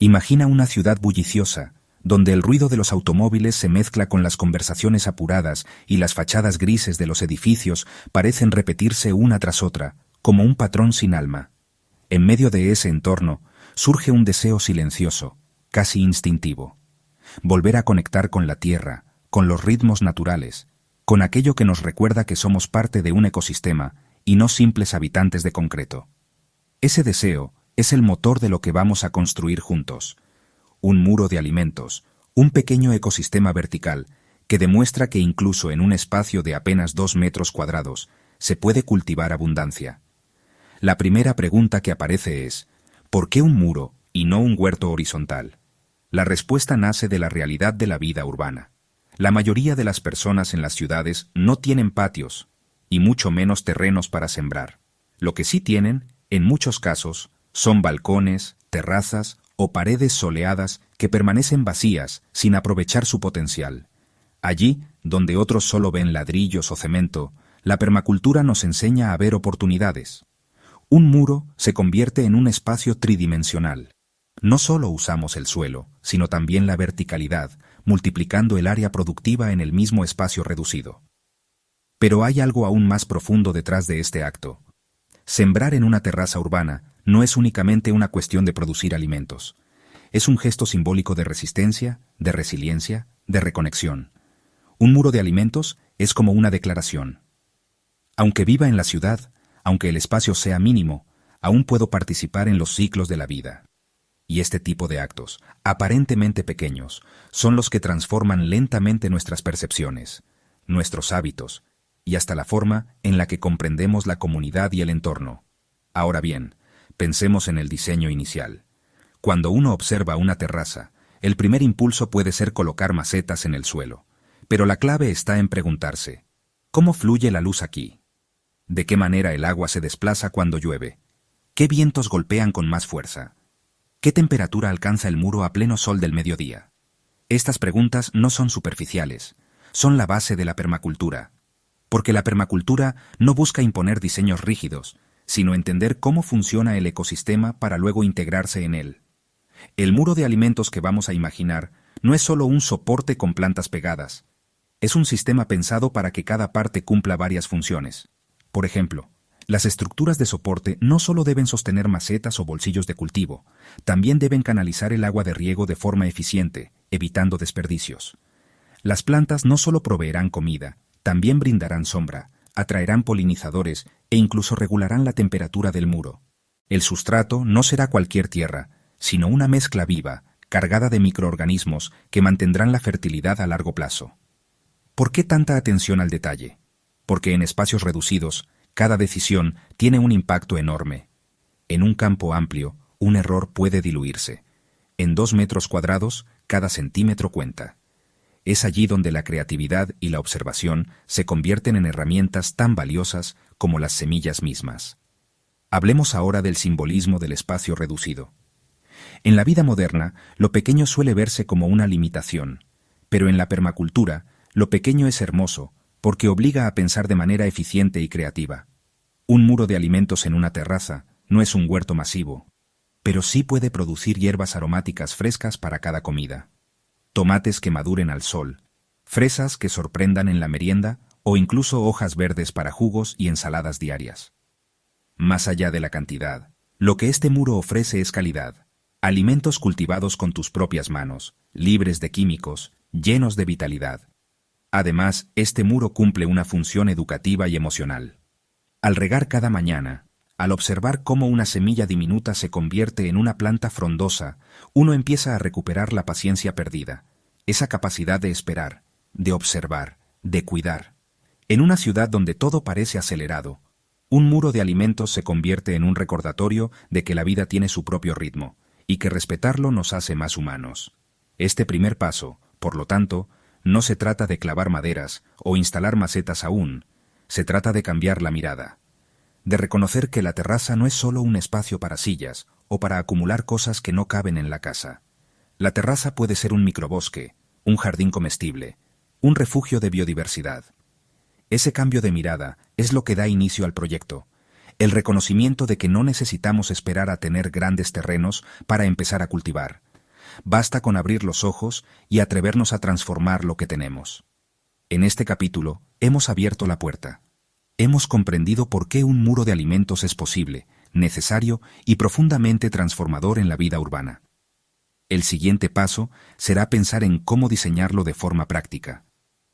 Imagina una ciudad bulliciosa, donde el ruido de los automóviles se mezcla con las conversaciones apuradas y las fachadas grises de los edificios parecen repetirse una tras otra, como un patrón sin alma. En medio de ese entorno surge un deseo silencioso, casi instintivo. Volver a conectar con la tierra, con los ritmos naturales, con aquello que nos recuerda que somos parte de un ecosistema y no simples habitantes de concreto. Ese deseo es el motor de lo que vamos a construir juntos. Un muro de alimentos, un pequeño ecosistema vertical que demuestra que incluso en un espacio de apenas 2 metros cuadrados se puede cultivar abundancia. La primera pregunta que aparece es, ¿por qué un muro y no un huerto horizontal? La respuesta nace de la realidad de la vida urbana. La mayoría de las personas en las ciudades no tienen patios, y mucho menos terrenos para sembrar. Lo que sí tienen, en muchos casos, son balcones, terrazas o paredes soleadas que permanecen vacías sin aprovechar su potencial. Allí, donde otros solo ven ladrillos o cemento, la permacultura nos enseña a ver oportunidades. Un muro se convierte en un espacio tridimensional. No solo usamos el suelo, sino también la verticalidad, multiplicando el área productiva en el mismo espacio reducido. Pero hay algo aún más profundo detrás de este acto. Sembrar en una terraza urbana no es únicamente una cuestión de producir alimentos. Es un gesto simbólico de resistencia, de resiliencia, de reconexión. Un muro de alimentos es como una declaración. Aunque viva en la ciudad, aunque el espacio sea mínimo, aún puedo participar en los ciclos de la vida. Y este tipo de actos, aparentemente pequeños, son los que transforman lentamente nuestras percepciones, nuestros hábitos, y hasta la forma en la que comprendemos la comunidad y el entorno. Ahora bien, pensemos en el diseño inicial. Cuando uno observa una terraza, el primer impulso puede ser colocar macetas en el suelo, pero la clave está en preguntarse, ¿cómo fluye la luz aquí? ¿De qué manera el agua se desplaza cuando llueve? ¿Qué vientos golpean con más fuerza? ¿Qué temperatura alcanza el muro a pleno sol del mediodía? Estas preguntas no son superficiales, son la base de la permacultura, porque la permacultura no busca imponer diseños rígidos, sino entender cómo funciona el ecosistema para luego integrarse en él. El muro de alimentos que vamos a imaginar no es solo un soporte con plantas pegadas, es un sistema pensado para que cada parte cumpla varias funciones. Por ejemplo, las estructuras de soporte no solo deben sostener macetas o bolsillos de cultivo, también deben canalizar el agua de riego de forma eficiente, evitando desperdicios. Las plantas no solo proveerán comida, también brindarán sombra, atraerán polinizadores e incluso regularán la temperatura del muro. El sustrato no será cualquier tierra, sino una mezcla viva, cargada de microorganismos que mantendrán la fertilidad a largo plazo. ¿Por qué tanta atención al detalle? Porque en espacios reducidos, cada decisión tiene un impacto enorme. En un campo amplio, un error puede diluirse. En 2 metros cuadrados, cada centímetro cuenta. Es allí donde la creatividad y la observación se convierten en herramientas tan valiosas como las semillas mismas. Hablemos ahora del simbolismo del espacio reducido. En la vida moderna, lo pequeño suele verse como una limitación, pero en la permacultura, lo pequeño es hermoso, porque obliga a pensar de manera eficiente y creativa. Un muro de alimentos en una terraza no es un huerto masivo, pero sí puede producir hierbas aromáticas frescas para cada comida. Tomates que maduren al sol, fresas que sorprendan en la merienda o incluso hojas verdes para jugos y ensaladas diarias. Más allá de la cantidad, lo que este muro ofrece es calidad. Alimentos cultivados con tus propias manos, libres de químicos, llenos de vitalidad. Además, este muro cumple una función educativa y emocional. Al regar cada mañana, al observar cómo una semilla diminuta se convierte en una planta frondosa, uno empieza a recuperar la paciencia perdida, esa capacidad de esperar, de observar, de cuidar. En una ciudad donde todo parece acelerado, un muro de alimentos se convierte en un recordatorio de que la vida tiene su propio ritmo y que respetarlo nos hace más humanos. Este primer paso, por lo tanto, no se trata de clavar maderas o instalar macetas aún, se trata de cambiar la mirada, de reconocer que la terraza no es solo un espacio para sillas o para acumular cosas que no caben en la casa. La terraza puede ser un microbosque, un jardín comestible, un refugio de biodiversidad. Ese cambio de mirada es lo que da inicio al proyecto, el reconocimiento de que no necesitamos esperar a tener grandes terrenos para empezar a cultivar, Basta con abrir los ojos y atrevernos a transformar lo que tenemos. En este capítulo, hemos abierto la puerta. Hemos comprendido por qué un muro de alimentos es posible, necesario y profundamente transformador en la vida urbana. El siguiente paso será pensar en cómo diseñarlo de forma práctica.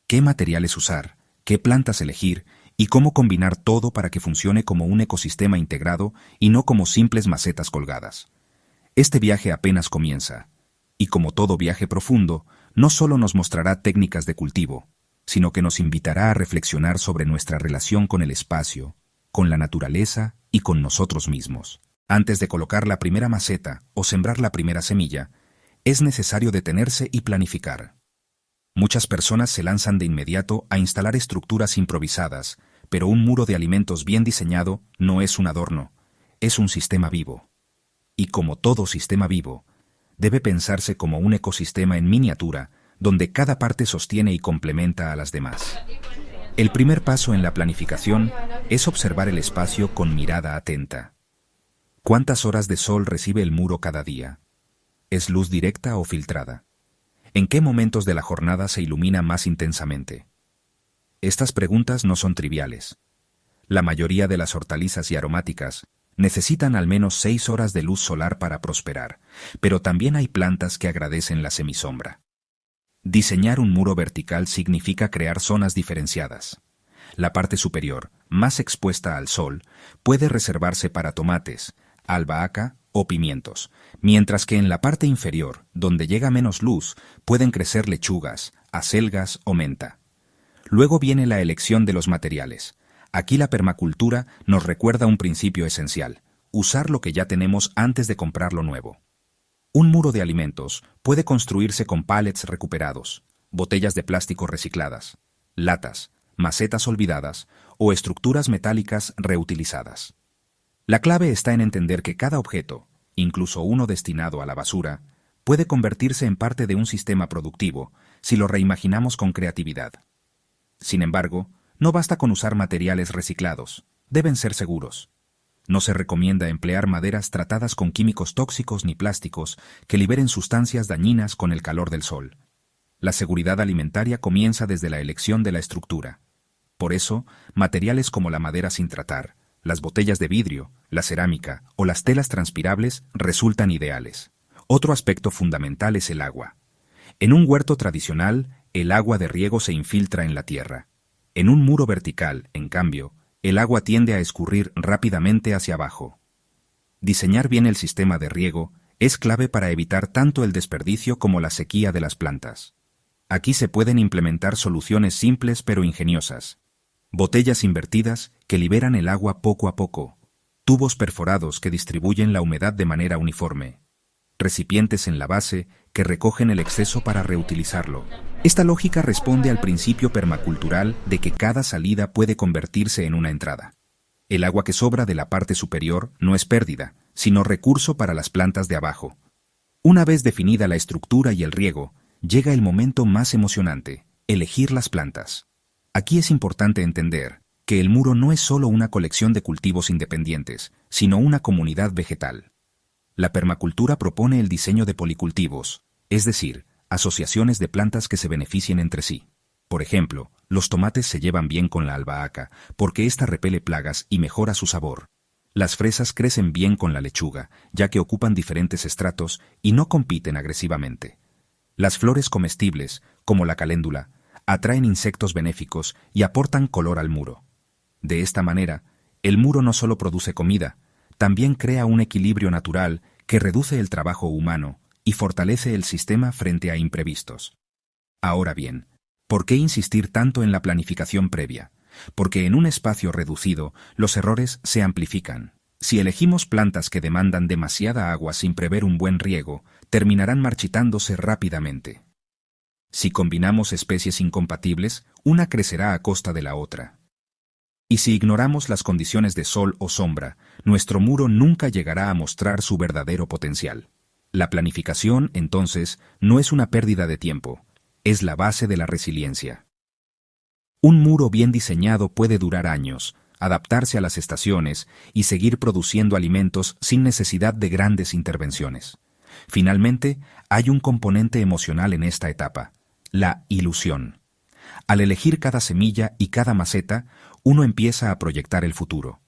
Qué materiales usar, qué plantas elegir y cómo combinar todo para que funcione como un ecosistema integrado y no como simples macetas colgadas. Este viaje apenas comienza, y como todo viaje profundo, no solo nos mostrará técnicas de cultivo, sino que nos invitará a reflexionar sobre nuestra relación con el espacio, con la naturaleza y con nosotros mismos. Antes de colocar la primera maceta o sembrar la primera semilla, es necesario detenerse y planificar. Muchas personas se lanzan de inmediato a instalar estructuras improvisadas, pero un muro de alimentos bien diseñado no es un adorno, es un sistema vivo. Y como todo sistema vivo, debe pensarse como un ecosistema en miniatura, donde cada parte sostiene y complementa a las demás. El primer paso en la planificación es observar el espacio con mirada atenta. ¿Cuántas horas de sol recibe el muro cada día? ¿Es luz directa o filtrada? ¿En qué momentos de la jornada se ilumina más intensamente? Estas preguntas no son triviales. La mayoría de las hortalizas y aromáticas necesitan al menos 6 horas de luz solar para prosperar, pero también hay plantas que agradecen la semisombra. Diseñar un muro vertical significa crear zonas diferenciadas. La parte superior, más expuesta al sol, puede reservarse para tomates, albahaca o pimientos, mientras que en la parte inferior, donde llega menos luz, pueden crecer lechugas, acelgas o menta. Luego viene la elección de los materiales. Aquí la permacultura nos recuerda un principio esencial: usar lo que ya tenemos antes de comprar lo nuevo. Un muro de alimentos puede construirse con pallets recuperados, botellas de plástico recicladas, latas, macetas olvidadas o estructuras metálicas reutilizadas. La clave está en entender que cada objeto, incluso uno destinado a la basura, puede convertirse en parte de un sistema productivo si lo reimaginamos con creatividad. Sin embargo, no basta con usar materiales reciclados, deben ser seguros. No se recomienda emplear maderas tratadas con químicos tóxicos ni plásticos que liberen sustancias dañinas con el calor del sol. La seguridad alimentaria comienza desde la elección de la estructura. Por eso, materiales como la madera sin tratar, las botellas de vidrio, la cerámica o las telas transpirables resultan ideales. Otro aspecto fundamental es el agua. En un huerto tradicional, el agua de riego se infiltra en la tierra. En un muro vertical, en cambio, el agua tiende a escurrir rápidamente hacia abajo. Diseñar bien el sistema de riego es clave para evitar tanto el desperdicio como la sequía de las plantas. Aquí se pueden implementar soluciones simples pero ingeniosas. Botellas invertidas que liberan el agua poco a poco. Tubos perforados que distribuyen la humedad de manera uniforme. Recipientes en la base que recogen el exceso para reutilizarlo. Esta lógica responde al principio permacultural de que cada salida puede convertirse en una entrada. El agua que sobra de la parte superior no es pérdida, sino recurso para las plantas de abajo. Una vez definida la estructura y el riego, llega el momento más emocionante: elegir las plantas. Aquí es importante entender que el muro no es solo una colección de cultivos independientes, sino una comunidad vegetal. La permacultura propone el diseño de policultivos, es decir, asociaciones de plantas que se beneficien entre sí. Por ejemplo, los tomates se llevan bien con la albahaca porque ésta repele plagas y mejora su sabor. Las fresas crecen bien con la lechuga, ya que ocupan diferentes estratos y no compiten agresivamente. Las flores comestibles, como la caléndula, atraen insectos benéficos y aportan color al muro. De esta manera, el muro no solo produce comida, también crea un equilibrio natural que reduce el trabajo humano y fortalece el sistema frente a imprevistos. Ahora bien, ¿por qué insistir tanto en la planificación previa? Porque en un espacio reducido, los errores se amplifican. Si elegimos plantas que demandan demasiada agua sin prever un buen riego, terminarán marchitándose rápidamente. Si combinamos especies incompatibles, una crecerá a costa de la otra. Y si ignoramos las condiciones de sol o sombra, nuestro muro nunca llegará a mostrar su verdadero potencial. La planificación, entonces, no es una pérdida de tiempo, es la base de la resiliencia. Un muro bien diseñado puede durar años, adaptarse a las estaciones y seguir produciendo alimentos sin necesidad de grandes intervenciones. Finalmente, hay un componente emocional en esta etapa, la ilusión. Al elegir cada semilla y cada maceta, uno empieza a proyectar el futuro.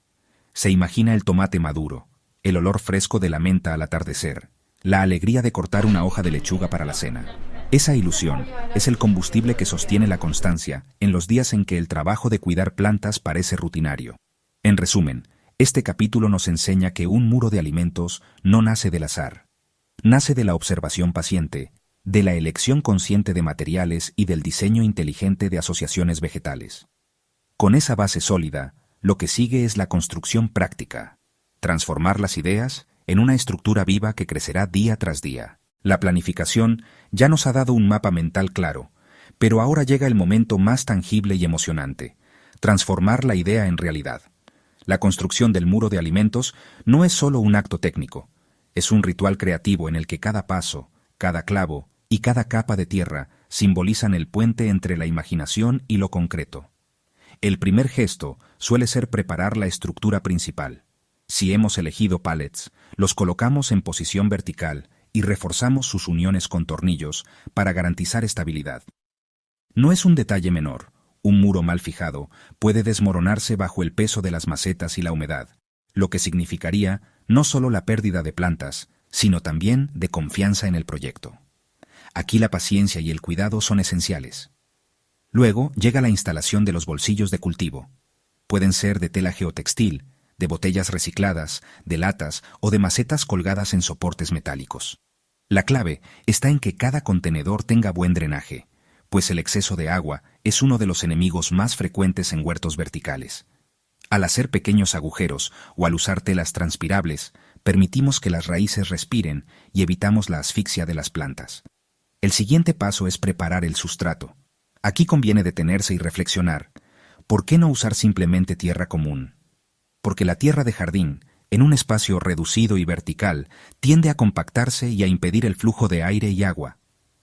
Se imagina el tomate maduro, el olor fresco de la menta al atardecer, la alegría de cortar una hoja de lechuga para la cena. Esa ilusión es el combustible que sostiene la constancia en los días en que el trabajo de cuidar plantas parece rutinario. En resumen, este capítulo nos enseña que un muro de alimentos no nace del azar. Nace de la observación paciente, de la elección consciente de materiales y del diseño inteligente de asociaciones vegetales. Con esa base sólida, lo que sigue es la construcción práctica. Transformar las ideas en una estructura viva que crecerá día tras día. La planificación ya nos ha dado un mapa mental claro, pero ahora llega el momento más tangible y emocionante: transformar la idea en realidad. La construcción del muro de alimentos no es solo un acto técnico, es un ritual creativo en el que cada paso, cada clavo y cada capa de tierra simbolizan el puente entre la imaginación y lo concreto. El primer gesto suele ser preparar la estructura principal. Si hemos elegido pallets, los colocamos en posición vertical y reforzamos sus uniones con tornillos para garantizar estabilidad. No es un detalle menor. Un muro mal fijado puede desmoronarse bajo el peso de las macetas y la humedad, lo que significaría no solo la pérdida de plantas, sino también de confianza en el proyecto. Aquí la paciencia y el cuidado son esenciales. Luego llega la instalación de los bolsillos de cultivo. Pueden ser de tela geotextil, de botellas recicladas, de latas o de macetas colgadas en soportes metálicos. La clave está en que cada contenedor tenga buen drenaje, pues el exceso de agua es uno de los enemigos más frecuentes en huertos verticales. Al hacer pequeños agujeros o al usar telas transpirables, permitimos que las raíces respiren y evitamos la asfixia de las plantas. El siguiente paso es preparar el sustrato. Aquí conviene detenerse y reflexionar. ¿Por qué no usar simplemente tierra común? Porque la tierra de jardín, en un espacio reducido y vertical, tiende a compactarse y a impedir el flujo de aire y agua.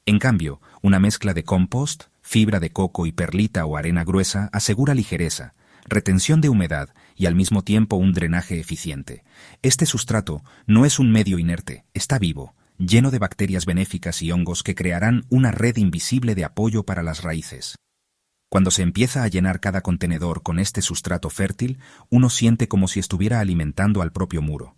En cambio, una mezcla de compost, fibra de coco y perlita o arena gruesa asegura ligereza, retención de humedad y al mismo tiempo un drenaje eficiente. Este sustrato no es un medio inerte, está vivo, lleno de bacterias benéficas y hongos que crearán una red invisible de apoyo para las raíces. Cuando se empieza a llenar cada contenedor con este sustrato fértil, uno siente como si estuviera alimentando al propio muro.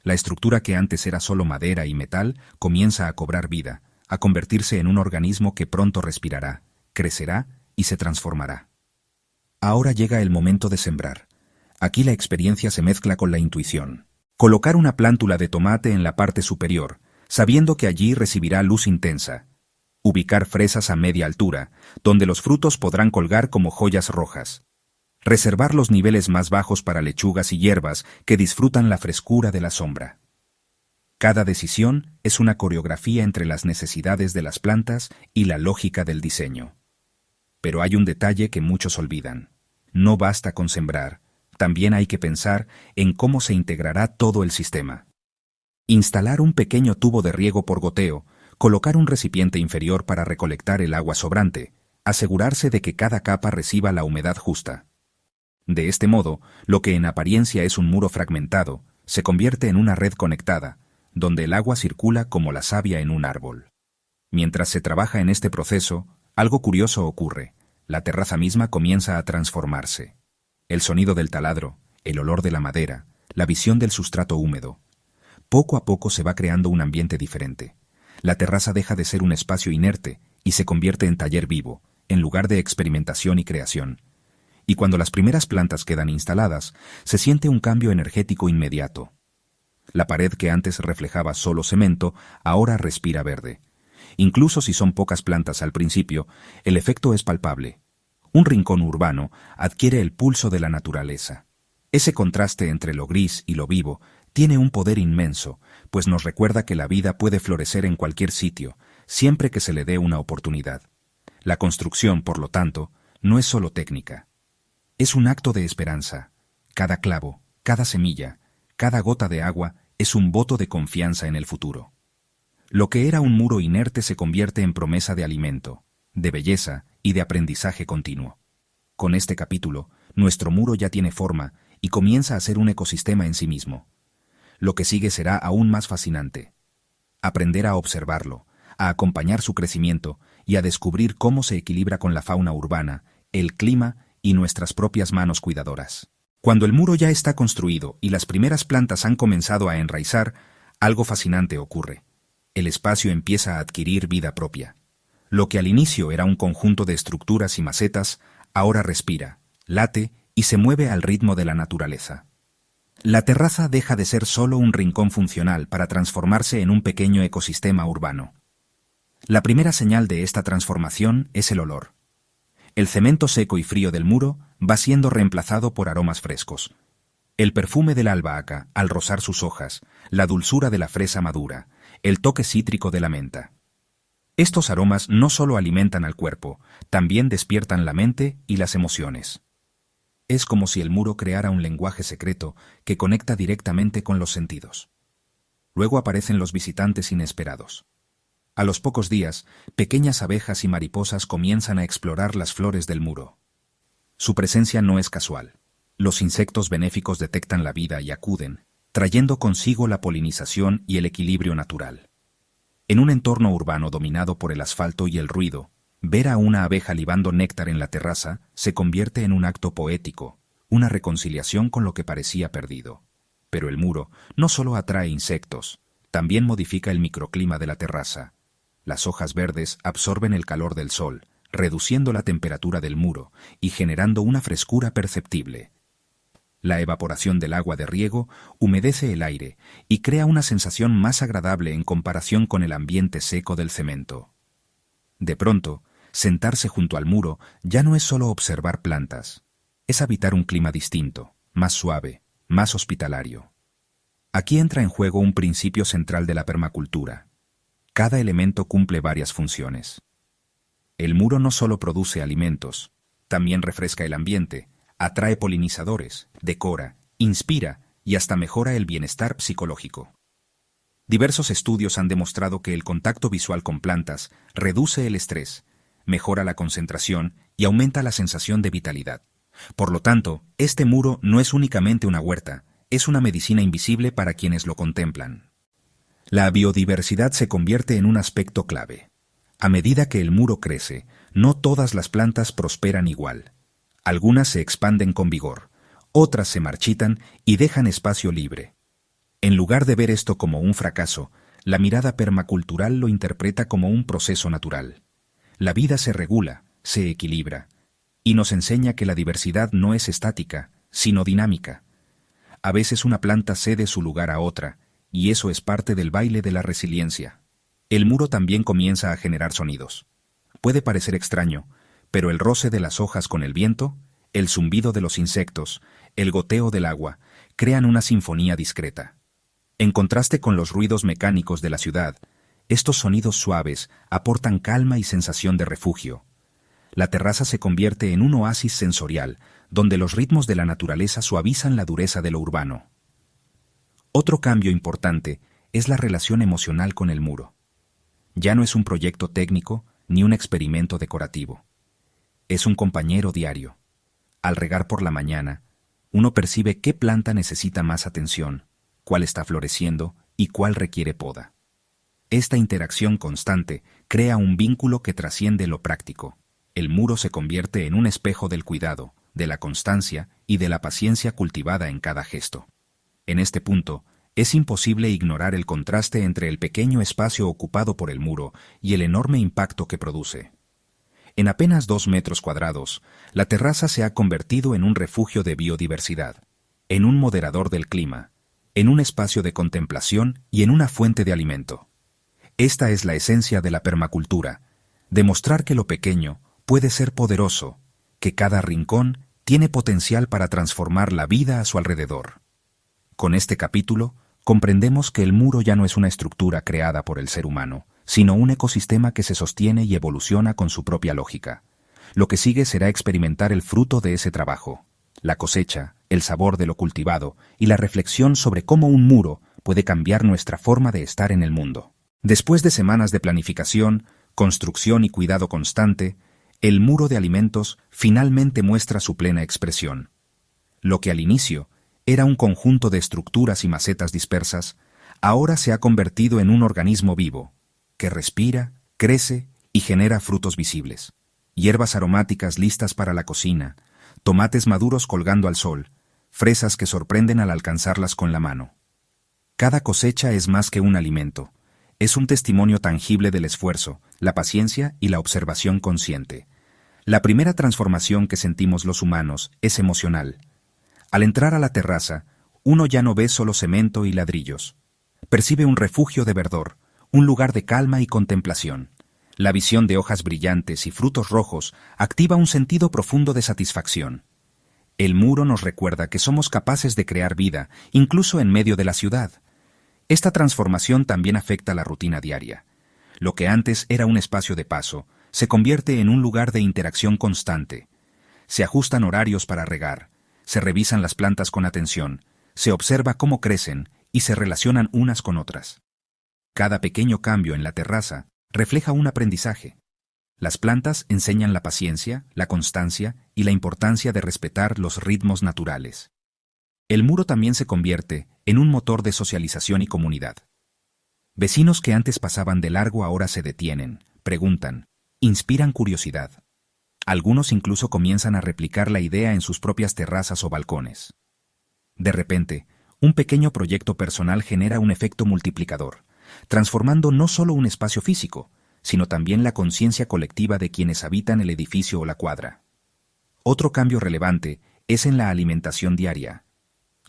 La estructura que antes era solo madera y metal comienza a cobrar vida, a convertirse en un organismo que pronto respirará, crecerá y se transformará. Ahora llega el momento de sembrar. Aquí la experiencia se mezcla con la intuición. Colocar una plántula de tomate en la parte superior, sabiendo que allí recibirá luz intensa. Ubicar fresas a media altura, donde los frutos podrán colgar como joyas rojas. Reservar los niveles más bajos para lechugas y hierbas que disfrutan la frescura de la sombra. Cada decisión es una coreografía entre las necesidades de las plantas y la lógica del diseño. Pero hay un detalle que muchos olvidan. No basta con sembrar, también hay que pensar en cómo se integrará todo el sistema. Instalar un pequeño tubo de riego por goteo, colocar un recipiente inferior para recolectar el agua sobrante, asegurarse de que cada capa reciba la humedad justa. De este modo, lo que en apariencia es un muro fragmentado, se convierte en una red conectada, donde el agua circula como la savia en un árbol. Mientras se trabaja en este proceso, algo curioso ocurre. La terraza misma comienza a transformarse. El sonido del taladro, el olor de la madera, la visión del sustrato húmedo. Poco a poco se va creando un ambiente diferente. La terraza deja de ser un espacio inerte y se convierte en taller vivo, en lugar de experimentación y creación. Y cuando las primeras plantas quedan instaladas, se siente un cambio energético inmediato. La pared que antes reflejaba solo cemento, ahora respira verde. Incluso si son pocas plantas al principio, el efecto es palpable. Un rincón urbano adquiere el pulso de la naturaleza. Ese contraste entre lo gris y lo vivo tiene un poder inmenso, pues nos recuerda que la vida puede florecer en cualquier sitio, siempre que se le dé una oportunidad. La construcción, por lo tanto, no es solo técnica. Es un acto de esperanza. Cada clavo, cada semilla, cada gota de agua es un voto de confianza en el futuro. Lo que era un muro inerte se convierte en promesa de alimento, de belleza y de aprendizaje continuo. Con este capítulo, nuestro muro ya tiene forma y comienza a ser un ecosistema en sí mismo. Lo que sigue será aún más fascinante. aprender a observarlo, a acompañar su crecimiento y a descubrir cómo se equilibra con la fauna urbana, el clima y nuestras propias manos cuidadoras. Cuando el muro ya está construido y las primeras plantas han comenzado a enraizar, algo fascinante ocurre. El espacio empieza a adquirir vida propia. Lo que al inicio era un conjunto de estructuras y macetas, ahora respira, late y se mueve al ritmo de la naturaleza. La terraza deja de ser solo un rincón funcional para transformarse en un pequeño ecosistema urbano. La primera señal de esta transformación es el olor. El cemento seco y frío del muro va siendo reemplazado por aromas frescos. El perfume de la albahaca al rozar sus hojas, la dulzura de la fresa madura, el toque cítrico de la menta. Estos aromas no solo alimentan al cuerpo, también despiertan la mente y las emociones. Es como si el muro creara un lenguaje secreto que conecta directamente con los sentidos. Luego aparecen los visitantes inesperados. A los pocos días, pequeñas abejas y mariposas comienzan a explorar las flores del muro. Su presencia no es casual. Los insectos benéficos detectan la vida y acuden, trayendo consigo la polinización y el equilibrio natural. En un entorno urbano dominado por el asfalto y el ruido, ver a una abeja libando néctar en la terraza se convierte en un acto poético, una reconciliación con lo que parecía perdido. Pero el muro no solo atrae insectos, también modifica el microclima de la terraza. Las hojas verdes absorben el calor del sol, reduciendo la temperatura del muro y generando una frescura perceptible. La evaporación del agua de riego humedece el aire y crea una sensación más agradable en comparación con el ambiente seco del cemento. De pronto, sentarse junto al muro ya no es solo observar plantas, es habitar un clima distinto, más suave, más hospitalario. Aquí entra en juego un principio central de la permacultura. Cada elemento cumple varias funciones. El muro no solo produce alimentos, también refresca el ambiente, atrae polinizadores, decora, inspira y hasta mejora el bienestar psicológico. Diversos estudios han demostrado que el contacto visual con plantas reduce el estrés, mejora la concentración y aumenta la sensación de vitalidad. Por lo tanto, este muro no es únicamente una huerta, es una medicina invisible para quienes lo contemplan. La biodiversidad se convierte en un aspecto clave. A medida que el muro crece, no todas las plantas prosperan igual. Algunas se expanden con vigor, otras se marchitan y dejan espacio libre. En lugar de ver esto como un fracaso, la mirada permacultural lo interpreta como un proceso natural. La vida se regula, se equilibra, y nos enseña que la diversidad no es estática, sino dinámica. A veces una planta cede su lugar a otra, y eso es parte del baile de la resiliencia. El muro también comienza a generar sonidos. Puede parecer extraño, pero el roce de las hojas con el viento, el zumbido de los insectos, el goteo del agua, crean una sinfonía discreta. En contraste con los ruidos mecánicos de la ciudad, estos sonidos suaves aportan calma y sensación de refugio. La terraza se convierte en un oasis sensorial, donde los ritmos de la naturaleza suavizan la dureza de lo urbano. Otro cambio importante es la relación emocional con el muro. Ya no es un proyecto técnico ni un experimento decorativo. Es un compañero diario. Al regar por la mañana, uno percibe qué planta necesita más atención, cuál está floreciendo y cuál requiere poda. Esta interacción constante crea un vínculo que trasciende lo práctico. El muro se convierte en un espejo del cuidado, de la constancia y de la paciencia cultivada en cada gesto. En este punto, es imposible ignorar el contraste entre el pequeño espacio ocupado por el muro y el enorme impacto que produce. En apenas 2 metros cuadrados, la terraza se ha convertido en un refugio de biodiversidad, en un moderador del clima, en un espacio de contemplación y en una fuente de alimento. Esta es la esencia de la permacultura, demostrar que lo pequeño puede ser poderoso, que cada rincón tiene potencial para transformar la vida a su alrededor. Con este capítulo, comprendemos que el muro ya no es una estructura creada por el ser humano, sino un ecosistema que se sostiene y evoluciona con su propia lógica. Lo que sigue será experimentar el fruto de ese trabajo, la cosecha, el sabor de lo cultivado y la reflexión sobre cómo un muro puede cambiar nuestra forma de estar en el mundo. Después de semanas de planificación, construcción y cuidado constante, el muro de alimentos finalmente muestra su plena expresión. Lo que al inicio era un conjunto de estructuras y macetas dispersas, ahora se ha convertido en un organismo vivo, que respira, crece y genera frutos visibles. Hierbas aromáticas listas para la cocina, tomates maduros colgando al sol, fresas que sorprenden al alcanzarlas con la mano. Cada cosecha es más que un alimento, es un testimonio tangible del esfuerzo, la paciencia y la observación consciente. La primera transformación que sentimos los humanos es emocional. Al entrar a la terraza, uno ya no ve solo cemento y ladrillos. Percibe un refugio de verdor, un lugar de calma y contemplación. La visión de hojas brillantes y frutos rojos activa un sentido profundo de satisfacción. El muro nos recuerda que somos capaces de crear vida, incluso en medio de la ciudad. Esta transformación también afecta la rutina diaria. Lo que antes era un espacio de paso, se convierte en un lugar de interacción constante. Se ajustan horarios para regar, se revisan las plantas con atención, se observa cómo crecen y se relacionan unas con otras. Cada pequeño cambio en la terraza refleja un aprendizaje. Las plantas enseñan la paciencia, la constancia y la importancia de respetar los ritmos naturales. El muro también se convierte en un motor de socialización y comunidad. Vecinos que antes pasaban de largo ahora se detienen, preguntan, inspiran curiosidad. Algunos incluso comienzan a replicar la idea en sus propias terrazas o balcones. De repente, un pequeño proyecto personal genera un efecto multiplicador, transformando no solo un espacio físico, sino también la conciencia colectiva de quienes habitan el edificio o la cuadra. Otro cambio relevante es en la alimentación diaria.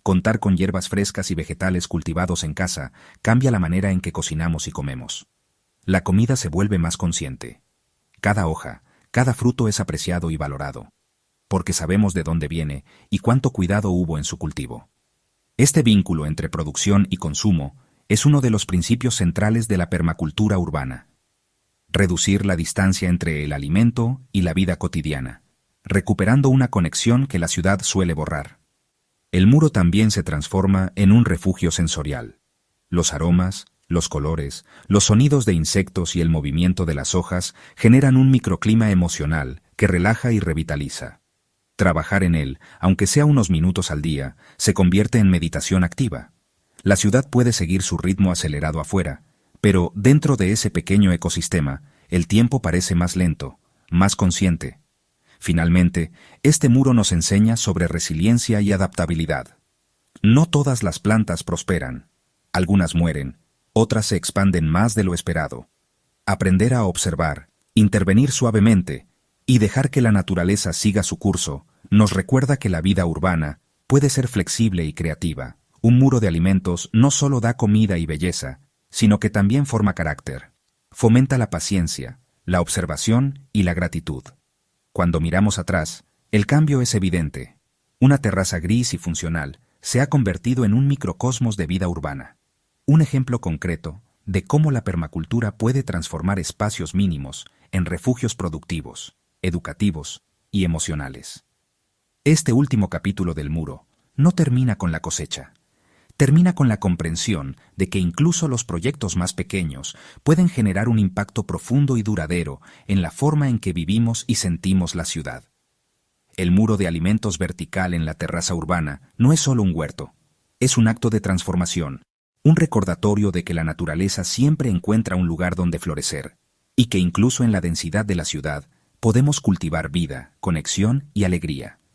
Contar con hierbas frescas y vegetales cultivados en casa cambia la manera en que cocinamos y comemos. La comida se vuelve más consciente. Cada hoja, cada fruto es apreciado y valorado, porque sabemos de dónde viene y cuánto cuidado hubo en su cultivo. Este vínculo entre producción y consumo es uno de los principios centrales de la permacultura urbana. Reducir la distancia entre el alimento y la vida cotidiana, recuperando una conexión que la ciudad suele borrar. El muro también se transforma en un refugio sensorial. Los aromas, los colores, los sonidos de insectos y el movimiento de las hojas generan un microclima emocional que relaja y revitaliza. Trabajar en él, aunque sea unos minutos al día, se convierte en meditación activa. La ciudad puede seguir su ritmo acelerado afuera, pero dentro de ese pequeño ecosistema, el tiempo parece más lento, más consciente. Finalmente, este muro nos enseña sobre resiliencia y adaptabilidad. No todas las plantas prosperan. Algunas mueren, otras se expanden más de lo esperado. Aprender a observar, intervenir suavemente y dejar que la naturaleza siga su curso nos recuerda que la vida urbana puede ser flexible y creativa. Un muro de alimentos no solo da comida y belleza, sino que también forma carácter. Fomenta la paciencia, la observación y la gratitud. Cuando miramos atrás, el cambio es evidente. Una terraza gris y funcional se ha convertido en un microcosmos de vida urbana. Un ejemplo concreto de cómo la permacultura puede transformar espacios mínimos en refugios productivos, educativos y emocionales. Este último capítulo del muro no termina con la cosecha. Termina con la comprensión de que incluso los proyectos más pequeños pueden generar un impacto profundo y duradero en la forma en que vivimos y sentimos la ciudad. El muro de alimentos vertical en la terraza urbana no es solo un huerto, es un acto de transformación, un recordatorio de que la naturaleza siempre encuentra un lugar donde florecer, y que incluso en la densidad de la ciudad podemos cultivar vida, conexión y alegría.